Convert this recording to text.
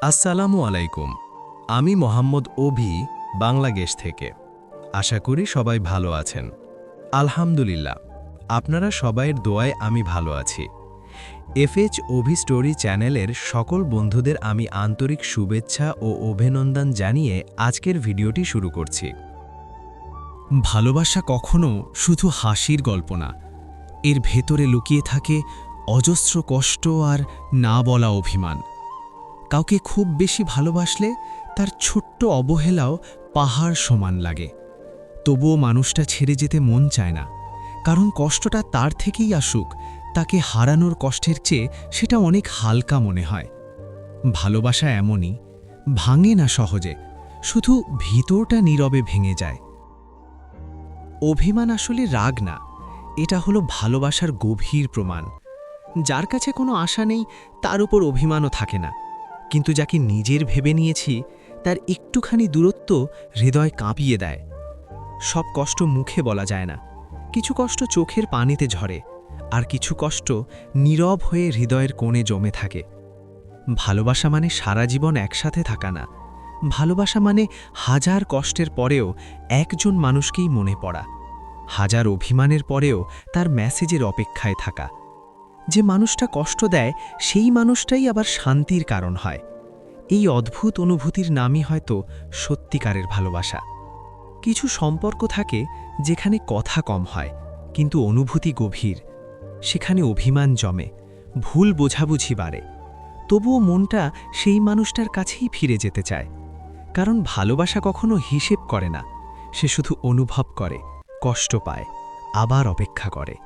আসসালামু আলাইকুম। আমি মোহাম্মদ অভি, বাংলাদেশ থেকে। আশা করি সবাই ভালো আছেন। আলহামদুলিল্লাহ, আপনারা সবাইয়ের দোয়ায় আমি ভালো আছি। এফএচ অভি স্টোরি চ্যানেলের সকল বন্ধুদের আমি আন্তরিক শুভেচ্ছা ও অভিনন্দন জানিয়ে আজকের ভিডিওটি শুরু করছি। ভালোবাসা কখনো শুধু হাসির গল্প না, এর ভেতরে লুকিয়ে থাকে অজস্র কষ্ট আর না বলা অভিমান। কাউকে খুব বেশি ভালোবাসলে তার ছোট্ট অবহেলাও পাহাড় সমান লাগে, তবুও মানুষটা ছেড়ে যেতে মন চায় না, কারণ কষ্টটা তার থেকেই আসুক, তাকে হারানোর কষ্টের চেয়ে সেটা অনেক হালকা মনে হয়। ভালোবাসা এমনই, ভাঙে না সহজে, শুধু ভিতরটা নীরবে ভেঙে যায়। অভিমান আসলে রাগ না, এটা হলো ভালোবাসার গভীর প্রমাণ। যার কাছে কোনো আশা নেই তার উপর অভিমানও থাকে না, কিন্তু যাকে নিজের ভেবে নিয়েছি তার একটুখানি দূরত্ব হৃদয় কাঁপিয়ে দেয়। সব কষ্ট মুখে বলা যায় না, কিছু কষ্ট চোখের পানিতে ঝরে, আর কিছু কষ্ট নীরব হয়ে হৃদয়ের কোণে জমে থাকে। ভালোবাসা মানে সারা জীবন একসাথে থাকা না, ভালোবাসা মানে হাজার কষ্টের পরেও একজন মানুষকেই মনে পড়া, হাজার অভিমানের পরেও তার মেসেজের অপেক্ষায় থাকা। যে মানুষটা কষ্ট দেয় সেই মানুষটাই আবার শান্তির কারণ হয়। এই অদ্ভুত অনুভূতির নামই হয়তো সত্যিকারের ভালোবাসা। কিছু সম্পর্ক থাকে যেখানে কথা কম হয় কিন্তু অনুভূতি গভীর, সেখানে অভিমান জমে, ভুল বোঝাবুঝি বাড়ে, তবুও মনটা সেই মানুষটার কাছেই ফিরে যেতে চায়। কারণ ভালোবাসা কখনো হিসেব করে না, সে শুধু অনুভব করে, কষ্ট পায়, আবার অপেক্ষা করে।